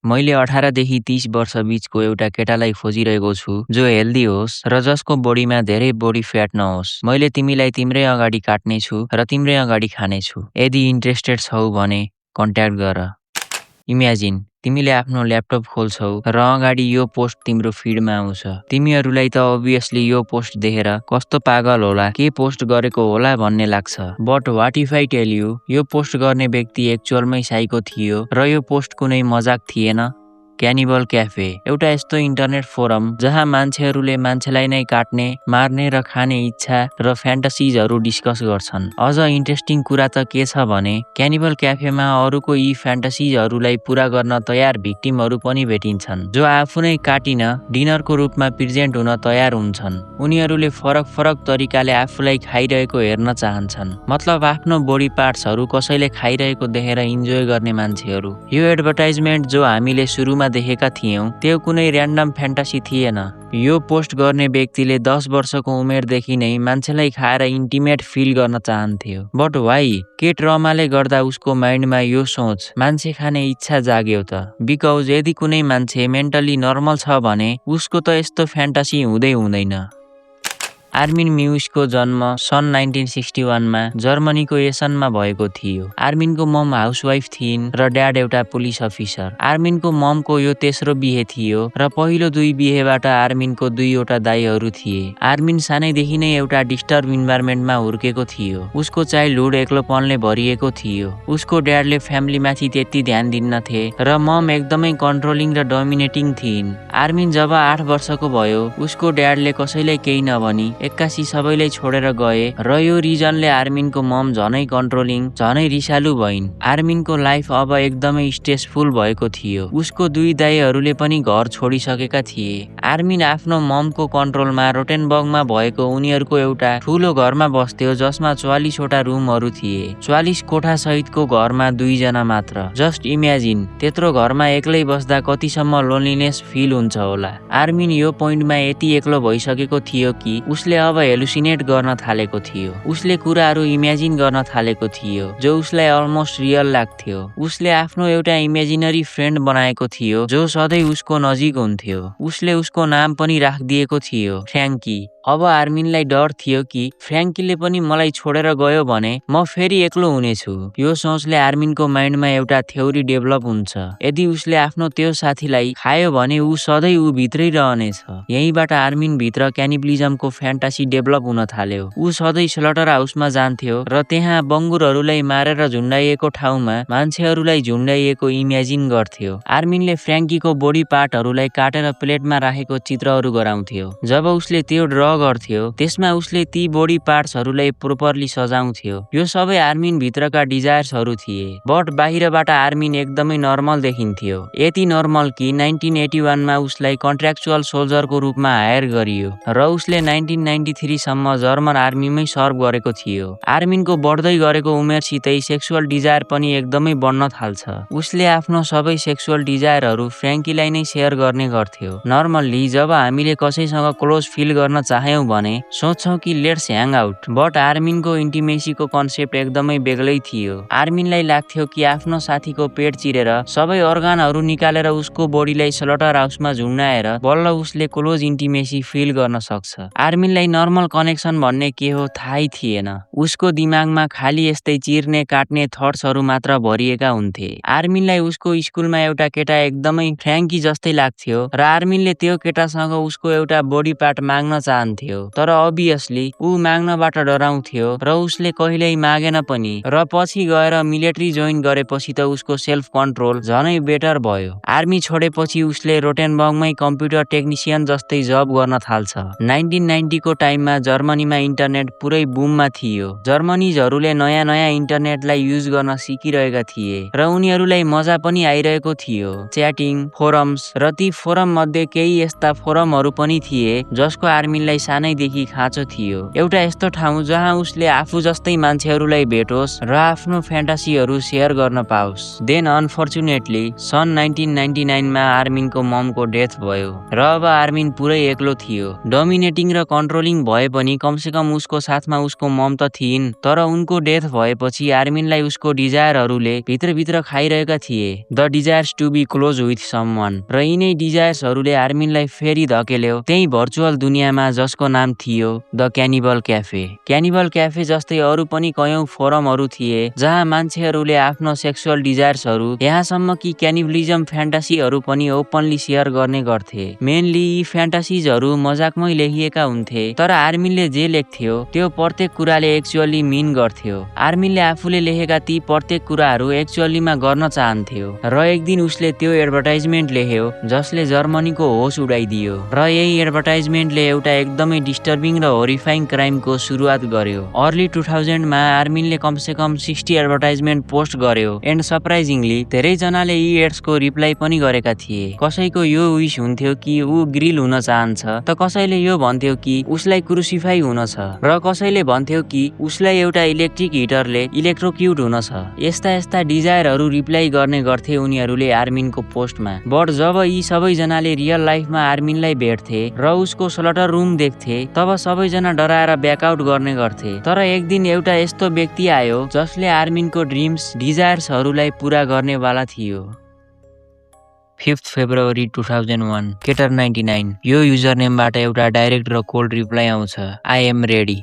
मैले 18 देखि 30 वर्ष बीचको एउटा केटालाई खोजिरहेको छु जो हेल्दी होस् र जसको बडीमा धेरै बडी फ्याट नहोस्। मैले तिमीलाई तिम्रै अगाडि काट्ने छु र तिम्रै अगाडि खाने छु। यदि इन्ट्रेस्टेड छौ भने कन्ट्याक्ट गर। इमेजिन तिमीले आफ्नो ल्यापटप खोल्छौ र अगाडि यो पोस्ट तिम्रो फिडमा आउँछ। तिमीहरूलाई त अभियसली यो पोस्ट देखेर कस्तो पागल होला, के पोस्ट गरेको होला भन्ने लाग्छ। But what if I tell you, यो पोस्ट गर्ने व्यक्ति एक्चुअलमै साइको थियो र यो पोस्ट कुनै मजाक थिएन। क्यानिबल क्याफे एउटा यस्तो इन्टरनेट फोरम जहाँ मान्छेहरूले मान्छेलाई नै काट्ने, मार्ने र खाने इच्छा र फ्यान्टासिजहरू डिस्कस गर्छन्। अझ इन्ट्रेस्टिङ कुरा त के छ भने क्यानिबल क्याफेमा अरूको यी फ्यान्टासिजहरूलाई पूरा गर्न तयार भिक्टिमहरू पनि भेटिन्छन् जो आफू नै काटिन डिनरको रूपमा प्रेजेन्ट हुन तयार हुन्छन्। उनीहरूले फरक फरक तरिकाले आफूलाई खाइरहेको हेर्न चाहन्छन्। मतलब आफ्नो बडी पार्ट्सहरू कसैले खाइरहेको देखेर इन्जोय गर्ने मान्छेहरू। यो एडभर्टाइजमेन्ट जो हामीले सुरुमा देखेका थियौं त्यो कुनै र्यान्डम फ्यान्टासी थिएन। यो पोस्ट गर्ने व्यक्तिले 10 वर्षको उमेरदेखि नै मान्छेलाई खाएर इन्टिमेट फिल गर्न चाहन्थ्यो। But why? के ट्रमाले गर्दा उसको माइन्डमा यो सोच, मान्छे खाने इच्छा जाग्यो त? बिकज यदि कुनै मान्छे मेन्टली नर्मल छ भने उसको त यस्तो फ्यान्टासी हुँदैन। आर्मिन म्युसको जन्म सन् 1961 मा जर्मनीको एसनमा भएको थियो। आर्मिनको मम हाउसवाइफ थिइन् र ड्याड एउटा पुलिस अफिसर। आर्मिनको ममको यो तेस्रो बिहे थियो र पहिलो 2 बिहेबाट आर्मिनको 2वटा दाइहरू थिए। आर्मिन सानैदेखि नै एउटा डिस्टर्ब इन्भाइरोमेन्टमा हुर्केको थियो। उसको चाइल्डहुड एक्लोपनले भरिएको थियो। उसको ड्याडले फ्यामिलीमाथि त्यति ध्यान दिन्नथे र मम एकदमै कन्ट्रोलिङ र डोमिनेटिङ थिइन्। आर्मिन जब 8 वर्षको भयो उसको ड्याडले कसैलाई केही नभनी एक्कासी सबैलाई छोडेर गए र यो रिजनले आर्मिनको मम झनै कन्ट्रोलिङ, झनै रिसालु भइन्। आर्मिनको लाइफ अब एकदमै स्ट्रेसफुल भएको थियो। उसको 2 दाइहरूले पनि घर छोडिसकेका थिए। आर्मिन आफ्नो ममको कन्ट्रोलमा रोटेनबर्गमा भएको उनीहरूको एउटा ठुलो घरमा बस्थ्यो जसमा 44 वटा रुमहरू थिए। 44 कोठा सहितको घरमा 2 जना मात्र। जस्ट इमेजिन त्यत्रो घरमा एक्लै बस्दा कतिसम्म लोनलिनेस फिल हुन्छ होला। आर्मिन यो पोइन्टमा यति एक्लो भइसकेको थियो कि उसले अब हेलुसिनेट गर्न थालेको थियो। उसले कुराहरू इमेजिन गर्न थालेको थियो जो उसलाई अलमोस्ट रियल लाग्थ्यो। उसले आफ्नो एउटा इमेजिनरी फ्रेन्ड बनाएको थियो जो सधैँ उसको नजिक हुन्थ्यो। उसले उसको नाम पनि राखिदिएको थियो फ्र्याङ्की। अब आर्मिनलाई डर थियो कि फ्र्याङ्कीले पनि मलाई छोडेर गयो भने म फेरि एक्लो हुनेछु। यो सोचले आर्मिनको माइन्डमा एउटा थ्योरी डेभलप हुन्छ। यदि उसले आफ्नो त्यो साथीलाई खायो भने ऊ सधैँ ऊ भित्रै रहनेछ। यहीँबाट आर्मिन भित्र क्यानिबलिजमको फ्यान्टासी डेभलप हुन थाल्यो। ऊ सधैँ स्लटर हाउसमा जान्थ्यो र त्यहाँ बङ्गुरहरूलाई मारेर झुन्डाइएको ठाउँमा मान्छेहरूलाई झुन्डाइएको इमेजिन गर्थ्यो। आर्मिनले फ्र्याङ्कीको बडी पार्टहरूलाई काटेर प्लेटमा राखेको चित्रहरू गराउँथ्यो। जब उसले त्यो ड्र गर्थ्यो त्यसमा उसले ती बडी पार्ट्सहरूलाई प्रोपरली सजाउँथ्यो। यो सबै आर्मिन भित्रका डिजायर्सहरू थिए। बट बाहिरबाट आर्मिन एकदमै नर्मल देखिन्थ्यो। यति नर्मल कि 1981 मा उसलाई कन्ट्र्याक्चुअल सोल्जरको रूपमा हायर गरियो र उसले 1993 सम्म जर्मन आर्मीमै सर्भ गरेको थियो। आर्मिनको बढ्दै गरेको उमेरसितै सेक्सुअल डिजायर पनि एकदमै बढ्न थाल्छ। उसले आफ्नो सबै सेक्सुअल डिजायरहरू फ्र्याङ्कीलाई नै सेयर गर्ने गर्थ्यो। नर्मल्ली जब हामीले कसैसँग क्लोज फिल गर्न चाह्यौं भने सोच्छौं कि लेट्स ह्याङ आउट। बट आर्मिनको इन्टिमेसीको कन्सेप्ट एकदमै बेग्लै थियो। आर्मिनलाई लाग्थ्यो कि आफ्नो साथीको पेट चिरेर सबै अर्गानहरू निकालेर उसको बडीलाई स्लटर हाउसमा झुन्डाएर बल्ल उसले क्लोज इन्टिमेसी फिल गर्न सक्छ। आर्मिनलाई नर्मल कनेक्सन भन्ने के हो थाहै थिएन। उसको दिमागमा खाली यस्तै चिर्ने काट्ने थट्सहरू मात्र भरिएका हुन्थे। आर्मिनलाई उसको स्कुलमा एउटा केटा एकदमै फ्र्याङ्की जस्तै लाग्थ्यो र आर्मिनले त्यो केटासँग उसको एउटा बडी पार्ट माग्न चाहन्थ्यो। तर अभियसली ऊ माग्नबाट डराउँथ्यो र उसले कहिल्यै मागेन पनि र पछि गएर मिलिट्री जोइन गरेपछि त उसको सेल्फ कन्ट्रोल झनै बेटर भयो। आर्मी छोडेपछि उसले रोटेनबर्गमै कम्प्युटर टेक्निसियन जस्तै जब गर्न थाल्छ। 1990 को टाइममा जर्मनीमा इन्टरनेट पुरै बुममा थियो। जर्मनीजहरूले नयाँ नयाँ इन्टरनेटलाई युज गर्न सिकिरहेका थिए र उनीहरूलाई मजा पनि आइरहेको थियो। च्याटिङ, फोरम्स र ती फोरम मध्ये केही यस्ता फोरमहरू पनि थिए जसको आर्मिनलाई उसलाई सानैदेखि खाँचो थियो, एउटा यस्तो ठाउँ जहाँ उसले आफू जस्तै मान्छेहरूलाई भेटोस् र आफ्नो फ्यान्टासीहरू सेयर गर्न पाओस्। देन अनफर्चुनेटली सन् 1999 मा आर्मिनको ममको डेथ भयो र अब आर्मिन पुरै एक्लो थियो। डोमिनेटिङ र कन्ट्रोलिङ भए पनि कमसेकम उसको साथमा उसको मम त थिइन्, तर उनको डेथ भएपछि आर्मिनलाई उसको डिजायरहरूले भित्रभित्र खाइरहेका थिए। The desires to be close with someone, र यिनै डिजायर्सहरूले आर्मिनलाई फेरि धकेल्यो त्यही भर्चुअल दुनियाँमा जसको नाम थियो द क्यानिबल क्याफे। क्यानिबल क्याफे जस्तै अरू पनि कयौं फोरमहरू थिए जहाँ मान्छेहरूले आफ्नो सेक्सुअल डिजायर्सहरू, यहाँसम्म कि क्यानिबलिजम फ्यान्टासीहरू पनि ओपनली सेयर गर्ने गर्थे। मेनली यी फ्यान्टासीजहरू मजाकमै लेखिएका हुन्थे, तर आर्मिनले जे लेख्थ्यो त्यो प्रत्येक कुराले एक्चुअली मिन गर्थ्यो। आर्मिनले आफूले लेखेका ती प्रत्येक कुराहरू एक्चुअलीमा गर्न चाहन्थ्यो र एक दिन उसले त्यो एडभर्टाइजमेन्ट लेख्यो जसले जर्मनीको होस उडाइदियो र यही एडभर्टाइजमेन्टले एउटा एकदमै डिस्टर्बिङ र होरिफाइङ क्राइमको सुरुवात गर्यो। अर्ली 2000 मा आर्मिनले कमसेकम 60 एडभर्टाइजमेन्ट पोस्ट गर्यो एन्ड सरप्राइजिङली धेरैजनाले यी एड्सको रिप्लाई पनि गरेका थिए। कसैको यो विश हुन्थ्यो कि ऊ ग्रिल हुन चाहन्छ, त कसैले यो भन्थ्यो कि उसलाई क्रुसिफाई हुन छ, र कसैले भन्थ्यो कि उसलाई एउटा इलेक्ट्रिक हिटरले इलेक्ट्रोक्युट हुन छ। यस्ता यस्ता डिजायरहरू रिप्लाई गर्ने गर्थे उनीहरूले आर्मिनको पोस्टमा। बट जब यी सबैजनाले रियल लाइफमा आर्मिनलाई भेट्थे र उसको स्लटर रुम देख्थे तब सबैजना डराएर ब्याकआउट गर्ने गर्थे। तर एक दिन एउटा यस्तो व्यक्ति आयो जसले आर्मिनको ड्रिम्स, डिजायर्सहरूलाई पुरा गर्नेवाला थियो। 5 फेब्रुअरी 2001 केटर 99 यो युजरनेमबाट एउटा डाइरेक्ट र कोल्ड रिप्लाई आउँछ, आई एम रेडी।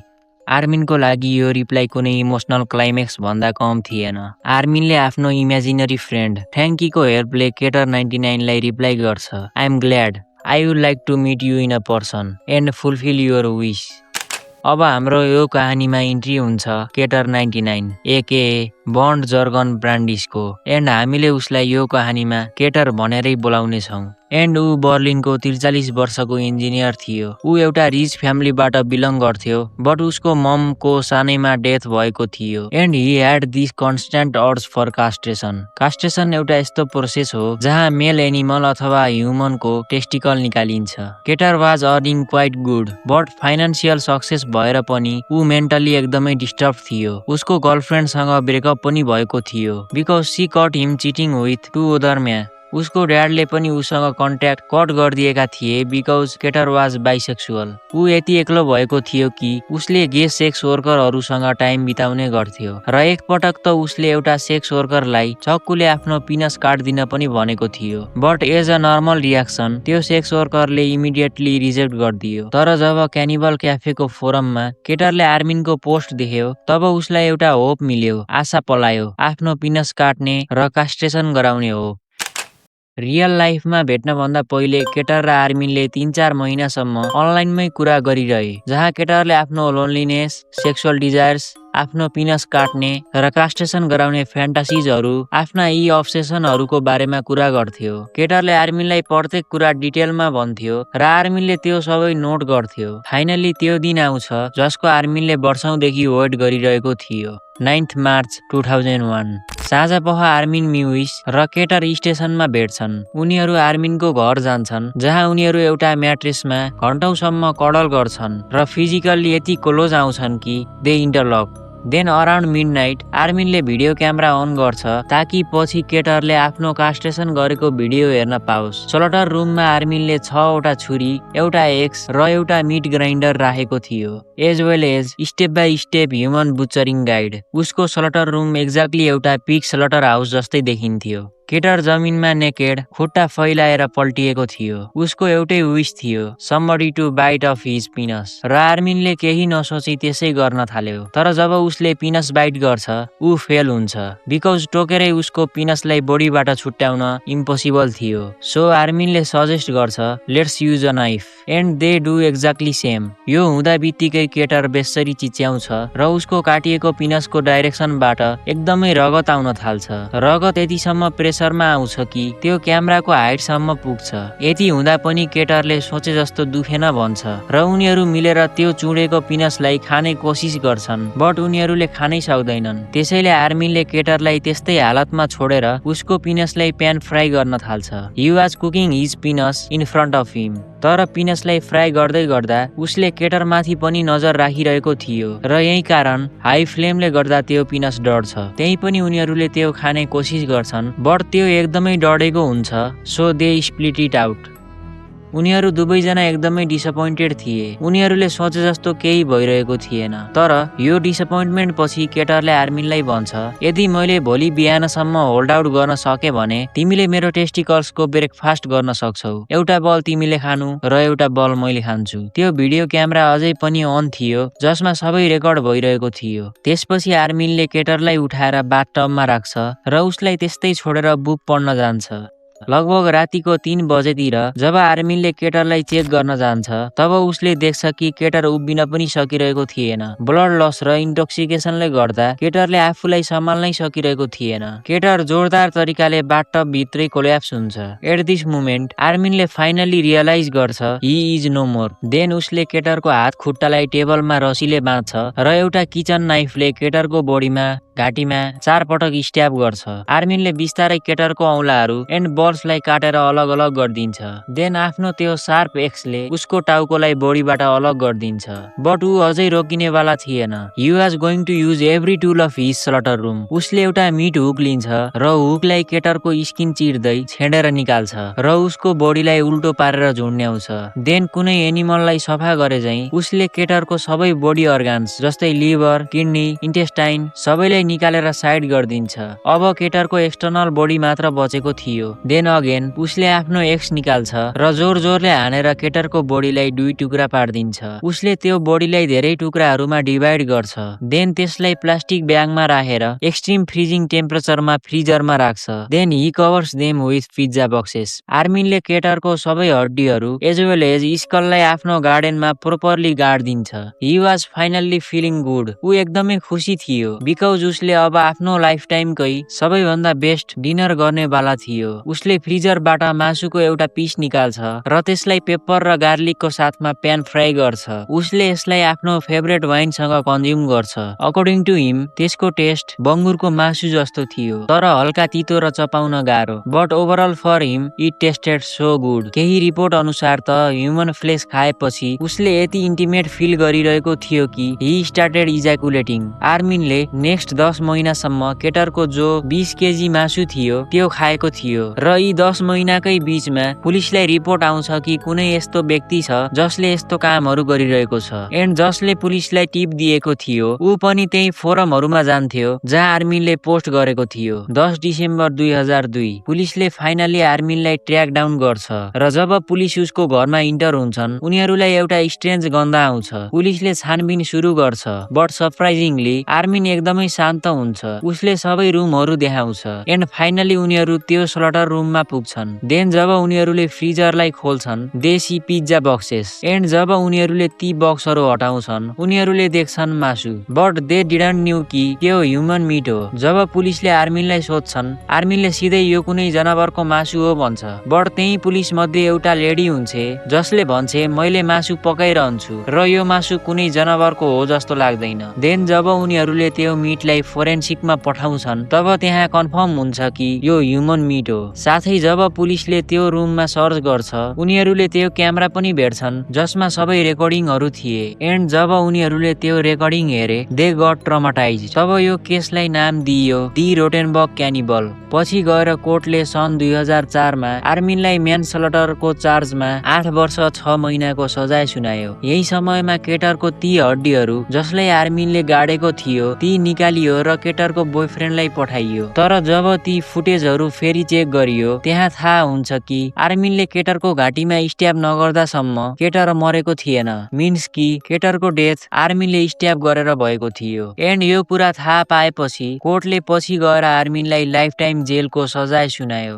आर्मिनको लागि यो रिप्लाई कुनै इमोसनल क्लाइमेक्स भन्दा कम थिएन। आर्मिनले आफ्नो इमेजिनरी फ्रेन्ड फ्र्याङ्कीको हेल्पले केटर 99 लाई रिप्लाई गर्छ, I am glad, I would like to meet you in a person and fulfil your wish. अब हाम्रो यो कहानीमा इन्ट्री हुन्छ केटर 99 एके बन्ड जर्गन ब्रान्डिसको, एन्ड हामीले उसलाई यो कहानीमा केटर भनेरै बोलाउने छौं। एन्ड ऊ बर्लिनको 43 वर्षको इन्जिनियर थियो। ऊ एउटा रिच फ्यामिलीबाट बिलङ गर्थ्यो, बट उसको ममको सानैमा डेथ भएको थियो and Hee had this constant अर्ज फर कास्ट्रेसन। कास्ट्रेसन एउटा यस्तो प्रोसेस हो जहाँ मेल एनिमल अथवा ह्युमनको टेस्टिकल निकालिन्छ। Cater was earning quite good, but financial success भएर पनि ऊ मेन्टली एकदमै डिस्टर्ब थियो। उसको गर्लफ्रेन्डसँग ब्रेकअप पनि भएको थियो because C cut him cheating with 2 other man. उसको ड्याडले पनि उसँग कन्ट्याक्ट कट गरिदिएका थिए बिकज केटर वाज बाइसेक्सुअल। ऊ यति एक्लो भएको थियो कि उसले गे सेक्स वर्करहरूसँग टाइम बिताउने गर्थ्यो र एक पटक त उसले एउटा सेक्स वर्करलाई चक्कुले आफ्नो पिनस काट्दिन पनि भनेको थियो, but as a normal reaction त्यो सेक्स वर्करले इमिडिएटली रिजेक्ट गरिदियो। तर जब क्यानिबल क्याफेको फोरममा केटरले आर्मिनको पोस्ट देख्यो तब उसलाई एउटा होप मिल्यो, आशा पलायो, आफ्नो पिनस काट्ने र कास्ट्रेसन गराउने हो। रियल लाइफमा भेट्नभन्दा पहिले केटर र आर्मिनले 3-4 महिनासम्म अनलाइनमै कुरा गरिरहे, जहाँ केटरले आफ्नो लोनलिनेस, सेक्सुअल डिजायर्स, आफ्नो पिनस काट्ने र कास्ट्रेसन गराउने फ्यान्टासिजहरू, आफ्ना यी अब्सेसनहरूको बारेमा कुरा गर्थ्यो। केटरले आर्मिनलाई प्रत्येक कुरा डिटेलमा भन्थ्यो र आर्मिनले त्यो सबै नोट गर्थ्यो। फाइनली त्यो दिन आउँछ जसको आर्मिनले वर्षौंदेखि वेट गरिरहेको थियो। 9 मार्च 2001 साँझपख आर्मिन म्युइस र केटर स्टेसनमा भेट्छन्। उनीहरू आर्मिनको घर जान्छन् जहाँ उनीहरू एउटा म्याट्रेसमा घण्टौंसम्म कडल गर्छन् र फिजिकल्ली यति क्लोज आउँछन् कि they interlock. Then around midnight आर्मिनले भिडियो क्यामेरा अन गर्छ ताकि पछि केटरले आफ्नो कास्ट्रेसन गरेको भिडियो हेर्न पाओस्। स्लटर रुममा आर्मिनले 6 वटा छुरी, एउटा एक्स र एउटा मिट ग्राइन्डर राखेको थियो, as well as step by step human butchering guide. उसको स्लटर रुम एक्ज्याक्टली एउटा पिग स्लटर हाउस जस्तै देखिन्थ्यो। केटर जमिनमा नेकेड, खुट्टा फैलाएर पल्टिएको थियो। उसको एउटै विश थियो, somebody to bite off his penis, र आर्मिनले केही नसोची त्यसै गर्न थाल्यो। तर जब उसले पिनस बाइट गर्छ ऊ फेल हुन्छ बिकज टोकेरै उसको पिनसलाई बडीबाट छुट्याउन इम्पोसिबल थियो। सो आर्मिनले सजेस्ट गर्छ, let's use a knife, and they do exactly same. यो हुँदा बित्तिकै केटर बेसरी चिच्याउँछ र उसको काटिएको पिनसको डाइरेक्सनबाट एकदमै रगत आउन थाल्छ। रगत यतिसम्म प्रेसरमा आउँछ कि त्यो क्यामेराको हाइटसम्म पुग्छ। यति हुँदा पनि केटरले सोचे जस्तो दुखेन भन्छ र उनीहरू मिलेर त्यो चुडेको पिनसलाई खाने कोसिस गर्छन्, बट उनीहरूले खानै सक्दैनन्। त्यसैले आर्मिनले केटरलाई त्यस्तै हालतमा छोडेर उसको पिनसलाई प्यान फ्राई गर्न थाल्छ। He was cooking his penis in front of him. तर पिनसलाई फ्राई गर्दै गर्दा उसले केटरमाथि पनि नजर राखिरहेको थियो र यही कारण हाई फ्लेमले गर्दा त्यो पिनस डढ्छ। त्यही पनि उनीहरूले त्यो खाने कोसिस गर्छन् बट त्यो एकदमै डढेको हुन्छ, so they split it out. उनीहरू दुवैजना एकदमै डिसअपोइन्टेड थिए। उनीहरूले सोचे जस्तो केही भइरहेको थिएन। तर यो डिसअपोइन्टमेन्ट पछि केटरले आर्मिनलाई भन्छ, यदि मैले भोलि बिहानसम्म होल्ड आउट गर्न सके भने तिमीले मेरो टेस्टिकल्सको ब्रेकफास्ट गर्न सक्छौ। एउटा बल तिमीले खानु र एउटा बल मैले खान्छु। त्यो भिडियो क्यामेरा अझै पनि अन थियो जसमा सबै रेकर्ड भइरहेको थियो। त्यसपछि आर्मिनले केटरलाई उठाएर बाथटबमा राख्छ र उसलाई त्यस्तै छोडेर बुक पढ्न जान्छ। लगभग रातिको 3 बजेतिर जब आर्मिनले केटरलाई चेक गर्न जान्छ तब उसले देख्छ कि केटर उभिन पनि सकिरहेको थिएन। ब्लड लस र इन्टोक्सिकेसनले गर्दा केटरले आफूलाई सम्हाल्नै सकिरहेको थिएन। केटर जोरदार तरिकाले बाथटब भित्रै कोल्याप्स हुन्छ। एट दिस मोमेन्ट आर्मिनले फाइनली रियलाइज गर्छ he is no more. Then उसले केटरको हात खुट्टालाई टेबलमा रसीले बाँध्छ र एउटा किचन नाइफले केटरको बडीमा घाँटीमा 4 पटक स्ट्याब गर्छ। आर्मिनले बिस्तारै केटरको औँलाहरू एन्ड बल्सलाई काटेर अलग अलग गरिदिन्छ। देन आफ्नो त्यो शार्प एक्सले उसको टाउकोलाई बडीबाट अलग गरिदिन्छ। बट ऊ अझै रोकिनेवाला थिएन। He was going to use every tool of his slaughter room. उसले एउटा मिट हुक लिन्छ र हुकलाई केटरको स्किन चिर्दै छेडेर निकाल्छ र उसको बडीलाई उल्टो पारेर झुन्ड्याउँछ। देन कुनै एनिमललाई सफा गरे झैं उसले केटरको सबै बडी अर्गान्स जस्तै लिभर, किडनी, इन्टेस्टाइन सबैलाई निकालेर साइड गरिदिन्छ। अब केटरको एक्सटर्नल बडी मात्र बचेको थियो। देन अगेन उसले आफ्नो एक्स निकाल्छ र जोर जोरले हानेर केटरको बडीलाई 2 टुक्रा पार्दिन्छ। उसले त्यो बडीलाई धेरै टुक्राहरूमा डिभाइड गर्छ। देन त्यसलाई प्लास्टिक ब्यागमा राखेर एक्सट्रिम फ्रिजिङ टेम्परेचरमा फ्रिजरमा राख्छ। Then he covers them with pizza boxes. आर्मिनले केटरको सबै हड्डीहरू एज वेल एज स्कललाई आफ्नो गार्डनमा प्रोपरली गाड्दिन्छ। He was finally feeling good. ऊ एकदमै खुसी थियो बिकज उसले अब आफ्नो लाइफ टाइमकै सबैभन्दा बेस्ट डिनर गर्ने वाला थियो। उसले फ्रिजरबाट मासुको एउटा पिस निकाल्छ र त्यसलाई पेपर र गार्लिकको साथमा प्यान फ्राई गर्छ। उसले यसलाई आफ्नो फेभरेट वाइनसँग कन्ज्युम गर्छ। अकर्डिङ टु हिम त्यसको टेस्ट बङ्गुरको मासु जस्तो थियो तर हल्का तितो र चपाउन गाह्रो। But overall for him it tasted so good. केही रिपोर्ट अनुसार त ह्युमन फ्लेस खाएपछि उसले यति इन्टिमेट फिल गरिरहेको थियो कि ही स्टार्टेड इजाकुलेटिङ। आर्मिनले नेक्स्ट 10 महिनासम्म केटरको जो 20 केजी मासु थियो त्यो खाएको थियो र यी 10 महिनाकै बीचमा पुलिसलाई रिपोर्ट आउँछ कि कुनै यस्तो व्यक्ति छ जसले यस्तो कामहरू गरिरहेको छ एन्ड जसले पुलिसलाई टिप दिएको थियो ऊ पनि त्यही फोरमहरूमा जान्थ्यो जहाँ आर्मिनले पोस्ट गरेको थियो। 10 डिसेम्बर 2002 पुलिसले फाइनली आर्मिनलाई ट्र्याक डाउन गर्छ र जब पुलिस उसको घरमा इन्टर हुन्छन् उनीहरूलाई एउटा स्ट्रेन्ज गन्ध आउँछ। पुलिसले छानबिन सुरु गर्छ बट सरप्राइजिङली आर्मिन एकदमै शान्त हुन्छ। उसले सबै रुमहरू देखाउँछ एन्ड फाइनली उनीहरू त्यो स्लटर रुममा पुग्छन्। देन जब उनीहरूले फ्रिजरलाई खोल्छन् they see pizza boxes and जब उनीहरूले ती बक्सहरू हटाउँछन् उनीहरूले देख्छन् मासु। बट दे डिडन्ट न्यू कि त्यो ह्युमन मिट हो। जब पुलिसले आर्मिनलाई सोध्छन् आर्मिनले सिधै यो कुनै जनावरको मासु हो भन्छ। बट त्यही पुलिस मध्ये एउटा लेडी हुन्छे जसले भन्छे मैले मासु पकाइरहन्छु र यो मासु कुनै जनावरको हो जस्तो लाग्दैन। देन जब उनीहरूले त्यो मिटलाई फोरेन्सिकमा पठाउँछन् तब त्यहाँ कन्फर्म हुन्छ कि यो ह्युमन मिट हो। साथै जब पुलिसले त्यो रुममा सर्च गर्छ उनीहरूले त्यो क्यामेरा पनि भेट्छन् जसमा सबै रेकर्डिङहरू थिए एन्ड जब उनीहरूले त्यो रेकर्डिङ हेरे दे गट ट्रमाटाइज। तब यो केसलाई नाम दिइयो दि रोटेनबर्ग क्यानिबल। पछि गएर कोर्टले सन् 2004 मा आर्मिनलाई म्यानस्लटरको चार्जमा 8 वर्ष 6 महिनाको सजाय सुनायो। यही समयमा केटरको ती हड्डीहरू जसलाई आर्मिनले गाडेको थियो ती निकालियो र केटरको बोयफ्रेन्डलाई पठाइयो। तर जब ती फुटेजहरू फेरि चेक गरियो त्यहाँ थाहा हुन्छ कि आर्मिनले केटरको घाँटीमा स्ट्याब नगर्दासम्म केटर मरेको थिएन। मिन्स कि केटरको डेथ आर्मिनले स्ट्याब गरेर भएको थियो। एन्ड यो कुरा थाहा पाएपछि कोर्टले पछि गएर आर्मिनलाई लाइफ टाइम जेलको सजाय सुनायो।